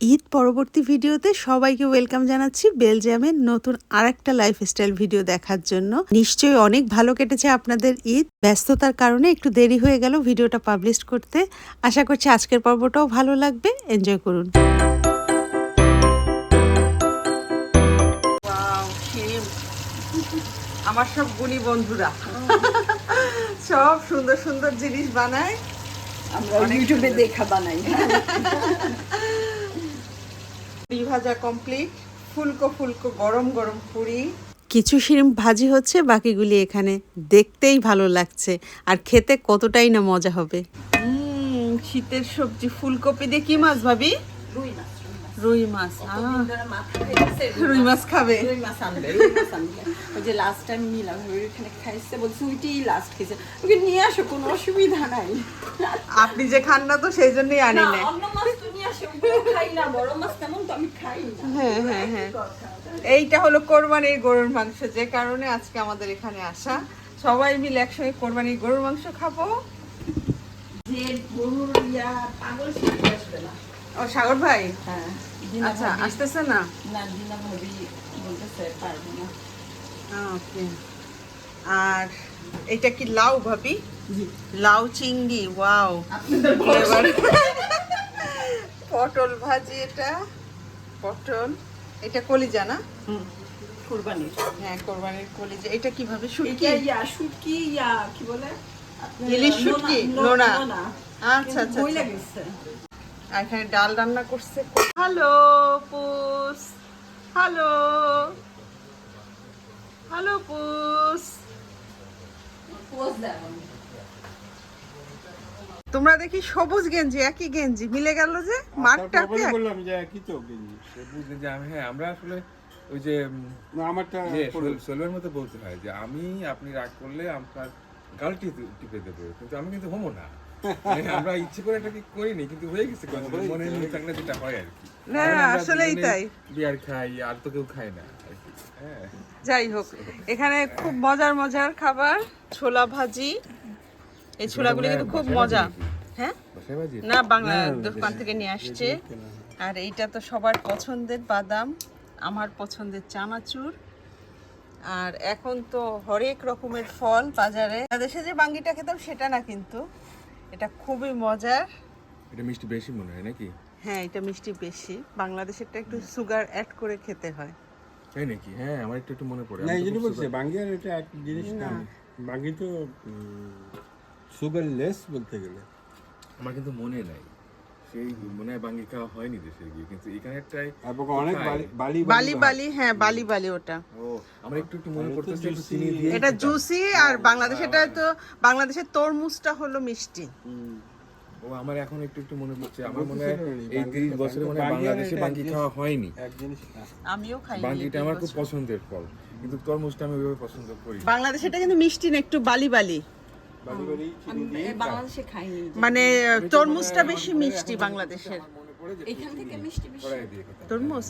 ঈদ পরবর্তী ভিডিওতে সবাইকে ওয়েলকাম জানাচ্ছি বেলজিয়ামের নতুন আরেকটা লাইফস্টাইল ভিডিও দেখার জন্য। নিশ্চয়ই অনেক ভালো কেটেছে আপনাদের ঈদ। ব্যস্ততার কারণে একটু দেরি হয়ে গেল ভিডিওটা পাবলিশ করতে। আশা করছি আজকের পর্বটাও ভালো লাগবে, এনজয় করুন। আমার সব গুণী বন্ধুরা সব সুন্দর সুন্দর জিনিস বানায়, আমরা ইউটিউবে দেখা বানাই। পুরি ভাজা কমপ্লিট, ফুলকো ফুলকো গরম গরম পুরি। কিছু শিম ভাজি হচ্ছে, বাকিগুলি এখানে। দেখতেই ভালো লাগছে আর খেতে কতটাই না মজা হবে। শীতের সবজি ফুলকপি দিয়ে কি মাছ ভাবি? রুই মাছ। রুই মাছ। রুই মাছ খাবে? রুই মাছ আনবে। ওই যে লাস্ট টাইম মিলাম ওইখানে খাইছে, বলছে ওইটাই লাস্ট খেয়েছে। ওকে নিয়ে আসো, কোনো অসুবিধা নাই। আপনি যে খান না তো সেই জন্যই আনি না। অন্য মাছ তো নিয়ে আসো, ওগুলো খাই না। বড় মাছ তেমন তো আমি খাই না। হ্যাঁ হ্যাঁ হ্যাঁ, এইটা হলো কোরবানির গরুর মাংস, যে কারণে আজকে আমাদের এখানে আসা। সবাই মিলে একসঙ্গে কোরবানির গরুর মাংস খাবো। যে গরুর পাগল সে আসবে না। ও সাগর ভাই, হ্যাঁ আচ্ছা আসতেছে না? না, দিনা ভাবি বলতেছে পারবো না। ওকে। আর এটা কি লাউ ভাবি? লাউ চিংড়ি, ওয়াও। এবার পটল ভাজি, এটা পটল, এটা কলিজা না? কুরবানির। হ্যাঁ কোরবানির কলিজা। এটা কিভাবে? শুটকি? এটা শুটকি, কি বলে, ইলিশ শুটকি, নোনা। না, আচ্ছা আচ্ছা বই আচ্ছা। লাগছে। আর এখানে ডাল রান্না করছে। হ্যালো পুস, হ্যালো হ্যালো পুস। তোমরা দেখি সবুজ গেঞ্জি, একই গেঞ্জি মিলে গেল যে। মাঠটা কি বললাম যে কি তো গেঞ্জি সবুজ যে আমি, হ্যাঁ আমরা আসলে ওই যে না আমারটা সোলভের মতো বলতে হয় যে আমি, আপনি রাগ করলে আপনার গালটি টিপে দেবো, কিন্তু আমি কিন্তু হবো না। মানে আমরা ইচ্ছে করে এটাকে করিনি, কিন্তু হয়ে গেছে মনে থাকলে যেটা হয় আর কি। না আসলেই তাই। বিয়ার খাই আর তো কেউ খায় না আর কি। হ্যাঁ যাই হোক, এখানে খুব মজার মজার খাবার, ছোলা ভাজি। এই ছোলাগুলো কিন্তু খুব মজা। হ্যাঁ বাসায় বাজি না, বাংলা দোকান থেকে নিয়ে আসছে। আর এইটা তো সবার পছন্দের বাদাম, আমার পছন্দের চানাচুর। আর এখন তো হরেক রকমের ফল বাজারে। দেশে যে বাঙ্গিটা খেতাম সেটা না, কিন্তু এটা খুবই মজার। এটা মিষ্টি বেশি মনে হয় নাকি? হ্যাঁ এটা মিষ্টি বেশি, বাংলাদেশেরটা একটু সুগার অ্যাড করে খেতে হয়। তাই নাকি? হ্যাঁ আমার একটু মনে পড়ে। না এই জন্য বলছে বাঙ্গি আর এটা এক জিনিস না। বাঙ্গি তো সুগার লেস বলতে গেলে। আমার কিন্তু মনে নাই, সেই মনে হয় বাঙ্গি খাওয়া হয়নি দেশে গিয়ে, কিন্তু এখানে একটাই অনেক বালি বালি বালি, হ্যাঁ বালি বালি ওটা। ও আমার একটু মনে পড়তেছে, একটু চিনি দিয়ে এটা জুসি। আর বাংলাদেশেটা তো, বাংলাদেশের তরমুজটা হলো মিষ্টি। ও আমার এখন একটু মনে পড়ছে। আমার মনে হয় এই 30 বছরে মনে হয় বাংলাদেশে বাঙ্গি খাওয়া হয়নি। এক জিনিস না। আমিও খাই। বাঙ্গিটা আমার খুব পছন্দের ফল, কিন্তু তরমুজটা আমি ওইভাবে পছন্দ করি। বাংলাদেশেরটা কিন্তু মিষ্টি না, একটু বালি বালি। বালি বালি চিনি দিয়ে বাংলাদেশে খাইনি। মানে তরমুজটা বেশি মিষ্টি বাংলাদেশের। মনে পড়ে যে এখান থেকে মিষ্টি বেশি। কড়াই দিয়ে খেতাম। তরমুজ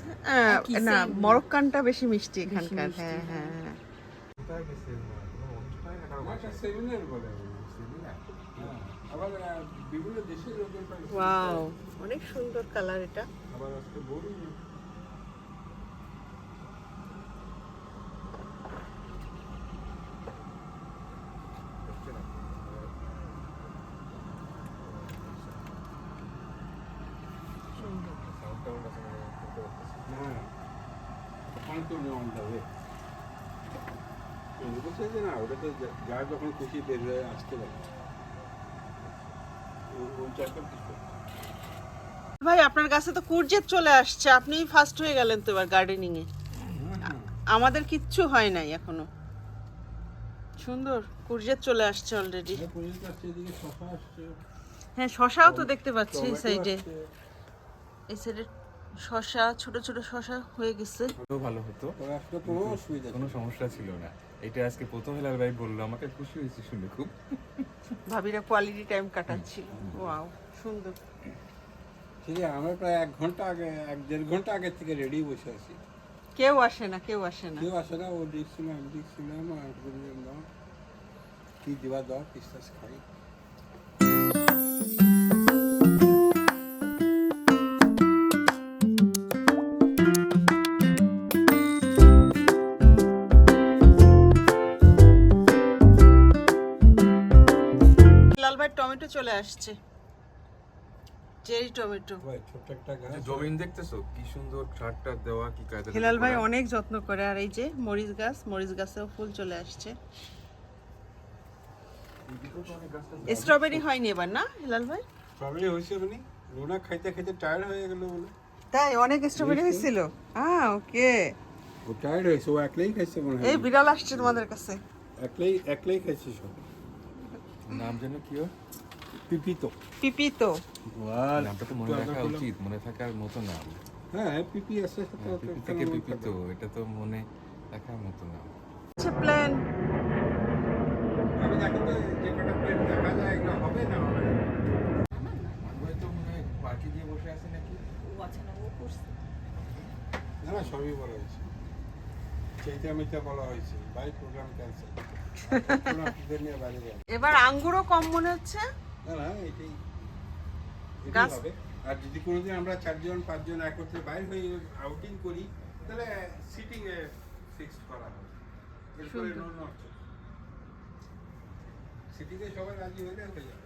না, মরক্কানটা বেশি মিষ্টি এখানকার। হ্যাঁ হ্যাঁ হ্যাঁ। একটা সেলুনের বলে। আবার বিভিন্ন দেশের লোকের পাশে ওয়াও, অনেক সুন্দর কালার এটা। আবার আজকে বড়ি হ্যাঁ পান্ত নেওয়া যাবে। বলছে যে না ওটা তো যার যখন খুশি বের হয়ে আসতে পারে। ওই চারটা কিছু ভাই আপনার কাছে তো কুরজেট চলে আসছে, আপনিই ফার্স্ট হয়ে গেলেন তো এবার গার্ডেনিং এ। আমাদের কিচ্ছু হয় নাই এখনো। সুন্দর কুরজেট চলে আসছে অলরেডি। পুলিশ আসছে, এদিকে শশা আসছে, হ্যাঁ শশাও তো দেখতে পাচ্ছি এই টমেটো সাইডে। আসছে। এই সাইডে শশা, ছোট ছোট শশা হয়ে গেছে। হলেও ভালো হতো, ওর আসলে কোনো অসুবিধা কোনো সমস্যা ছিল না। এটা আজকে প্রথম হেলাল ভাই বললো, আমাকে খুশি হয়েছে শুনে খুব। ভাবিরা কোয়ালিটি টাইম কাটাচ্ছিল। ওয়াও সুন্দর। ঠিক আছে, আমরা প্রায় 1 ঘন্টা আগে, 1-1.5 ঘন্টা আগে থেকে রেডি বসে আছি। কেউ আসে না, কেউ আসে না। কেউ আসে না, ও দেখছিলাম আমি দেখছিলাম আর বললাম দাও কি দিবা দাও পিস্তাস খাই। আসছে, চেরি টমেটো। ভাই ছোট্ট একটা গাছ। জমিন দেখতেছো কি সুন্দর সারটা দেওয়া, কি কায়দা হিলাল ভাই অনেক যত্ন করে। আর এই যে মরিচ গাছ, মরিচ গাছেও ফুল চলে আসছে। স্ট্রবেরি হয়নি এবার না হিলাল ভাই? প্রবলেম হয়েছে মানে রুনা খাইতে খাইতে টায়ার্ড হয়ে গেল বলে। তাই অনেক স্ট্রবেরি হয়েছিল। ওকে, ও টায়ার্ড হয়েছে, ও একলাই খাইছে মনে হয়। এই বিড়াল আসছে তোমাদের কাছে। একলাই খাইছে সব। নাম যেন কি ওর? পিপিতো। পিপিতো। নামটা তো মনে রাখা উচিত, মনে থাকার মতো নাম। হ্যাঁ পিপি আছে সাথে পিপি থেকে পিপিতো, এটা তো মনে রাখার মতো নাম। আচ্ছা প্ল্যান। আমি দেখো তো যে কটা প্লেট দেখা যায় এগুলো হবে না হবে না। ওই তো মনে হয় পার্টি দিয়ে বসে আছে নাকি? ও আছে না, ও করছে। না না সবই বলা হয়েছে, সেইটা মিথ্যা বলা হয়েছে, বাই প্রোগ্রাম ক্যান্সেল। আপনাদের নিয়ে বাইরে যান। এবার আঙ্গুরও কম মনে হচ্ছে। না না এটাই গাছ- হবে। আর যদি কোনোদিন আমরা 4জন 5জন একত্রে বাইরে হয়ে আউটিং করি তাহলে সিটিং এ ফিক্সড করা হবে। এরপরে নো নট সিটিতে সবাই রাজি হলে হয়ে যাবে।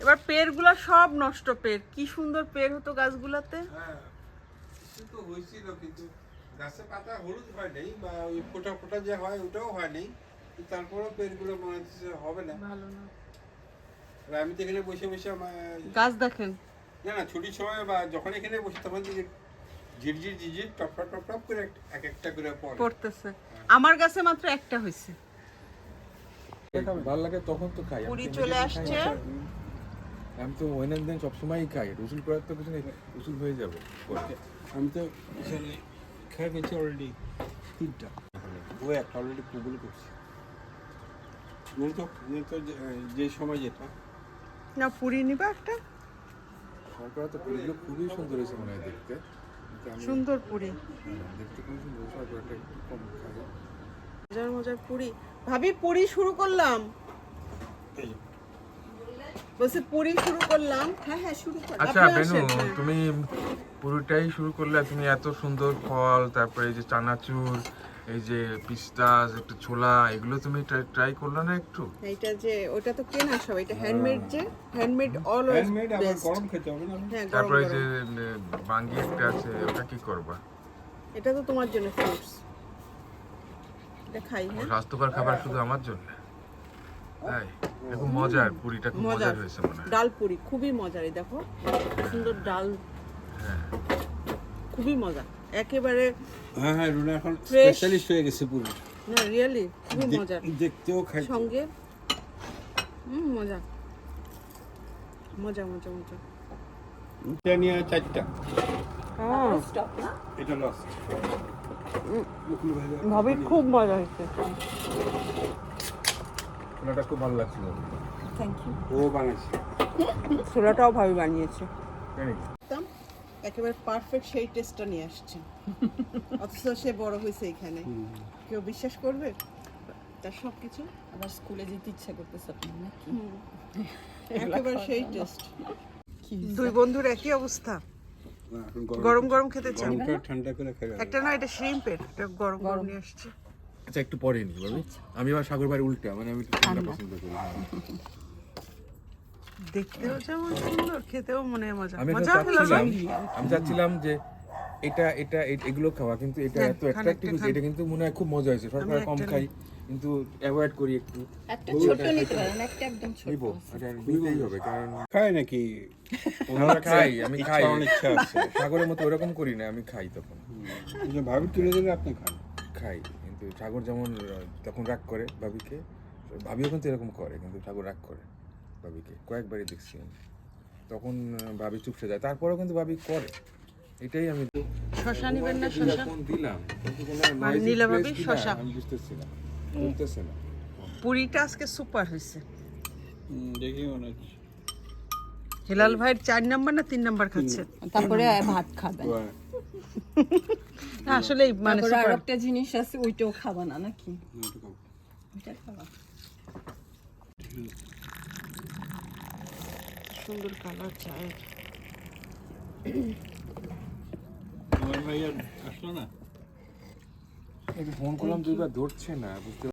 এবার পেড়গুলো সব নষ্ট পেড়, কি সুন্দর পেড় হতো গাছগুলাতে। হ্যাঁ কিছু তো হয়েছিল কিন্তু গাছে পাতা হলুদ হয় নাই বা ওই ফোটা ফোটা যে হয় ওটাও হয় নাই, কিন্তু তারপরেও পেড়গুলো মনে হচ্ছে হবে না। ভালো না। আর আমি তো এখানে বসে বসে গাছ দেখেন, না না ছুটির সময় বা যখন এখানে বসে তখন থেকে ঝিরঝির ঝিরঝির টপ টপ টপ টপ করে এক একটা করে পড়ে। পড়তেছে। আমার গাছে মাত্র একটা হয়েছে। ভালো লাগে তখন তো খাই। পুরি চলে আসছে। আমি তো ওয়েনেসডে সবসময়ই খাই, রসুল করার তো কিছু নেই, রসুল হয়ে যাবে পরে। আমি তো খেয়ে গেছি অলরেডি 3টা, ও একটা অলরেডি কুবুল করছি। যে সময় যেটা না পুরি নিবা একটা? সরকার তো পুরিগুলো খুবই সুন্দর হয়েছে মনে হয় দেখতে, কিন্তু আমি সুন্দর পুরি, দেখতে খুবই সুন্দর, সরকারটা একটু কম খাই। মজার মজার পুরি। ভাবি পুরি শুরু করলাম, এই যে, বলছে পুরি শুরু করলাম। হ্যাঁ হ্যাঁ, শুরু কর। আচ্ছা আপনি বেনু, আসেন, হ্যাঁ। তুমি পুরোটাই শুরু করলে। তুমি এত সুন্দর ফল, তারপরে এই যে চানাচুর, এই যে পিস্তাস, একটু ছোলা, এগুলো তুমি ট্রাই করলে না একটু? এইটা যে ওটা তো কেনা সব, এটা হ্যান্ডমেড, যে হ্যান্ডমেড অলওয়েজ হ্যান্ডমেড আবার বেস্ট। গরম খেতে হবে না। হ্যাঁ গরম তারপরে এই যে গরম। বাঙ্গি একটা আছে, ওটা কি করবা? এটা তো তোমার জন্য ফ্রুটস, এটা খাই। হ্যাঁ স্বাস্থ্যকর খাবার শুধু আমার জন্য? তাই? খুব মজার, পুরিটা খুব মজার হয়েছে মনে হয়। ডাল পুরি খুবই মজার। এই দেখো সুন্দর ডাল, হ্যাঁ খুবই মজা একেবারে। হ্যাঁ হ্যাঁ রুনা এখন Fresh. স্পেশালিস্ট হয়ে গেছে পুরো। না রিয়েলি খুবই মজার। দেখতেও খাই সঙ্গে মজা মজা মজা মজা। এটা নিয়ে 4টা, স্টপ না। এটা লস্ট। ভাবি খুব মজা হয়েছে। ছোলাটা খুব ভালো লাগছিল। Thank you. ও বানাইছে। ছোলাটাও ভাবি বানিয়েছে, জানি একেবারে পারফেক্ট সেই টেস্টটা নিয়ে আসছে। অথচ সে বড় হয়েছে এখানে, কেউ বিশ্বাস করবে? তার সব কিছু আবার স্কুলে যেতে ইচ্ছা করতেছে আপনার নাকি? একেবারে সেই টেস্ট। দুই বন্ধুর একই অবস্থা, গরম গরম খেতে চান। গরমটা ঠান্ডা করে খাই। একটা না, এটা শ্রিম্পের, এটা গরম গরম নিয়ে আসছে। আচ্ছা একটু পরে নি বলবি। আমি আবার সাগর বাড়ি উল্টা, মানে আমি একটু ঠান্ডা পছন্দ করি। দেখতেও যেমন সুন্দর, খেতেও মনে হয় মজা। আমি মজা হলো চাচ্ছিলাম যে এগুলো খাওয়া, কিন্তু এটা হ্যাঁ, এত খান অ্যাট্রাক্টিভ একটা হয়েছে, এটা কিন্তু মনে হয় খুব মজা হয়েছে। সরকার কম একটা খাই, কিন্তু অ্যাভয়েড করি একটু। একটা ছোট নিতে পারেন, একটা একদম ছোট। নিবো, এটা নিতেই হবে, কারণ খায় নাকি? আমরা খাই, আমি খাই। ইচ্ছা আছে। সাগরের মতো ওরকম করি না, আমি খাই তখন যে ভাবি তুলে দিলে আপনি খান। খাই। কিন্তু সাগর যেমন তখন রাগ করে ভাবিকে, ভাবিও কিন্তু এরকম করে, কিন্তু সাগর রাগ করে ভাবিকে, কয়েকবারই দেখছি আমি। তখন ভাবি চুপসে যায়, তারপরেও কিন্তু ভাবি করে। এটাই আমি শশা নিবেন না? শশা ফোন দিলাম, কিন্তু কোনো মানে noisy নীলা place ভাবি কিনা শশা। আমি বুঝতেছি না, শুনতেছে না। পুরিটা আজকে সুপার হয়েছে। দেখি মনে হচ্ছে হিলাল ভাইয়ের 4 নাম্বার না 3 নাম্বার খাচ্ছে। তারপরে ভাত খাবেন। না আসলে মানে তারপরে আর super। একটা জিনিস আছে, ওইটাও খাবা না নাকি? ওইটা খাবা। সুন্দর কালার চায়ের। আমার ভাই আর আসলো না। ফোন করলাম 2বার, ধরছে না, বুঝতে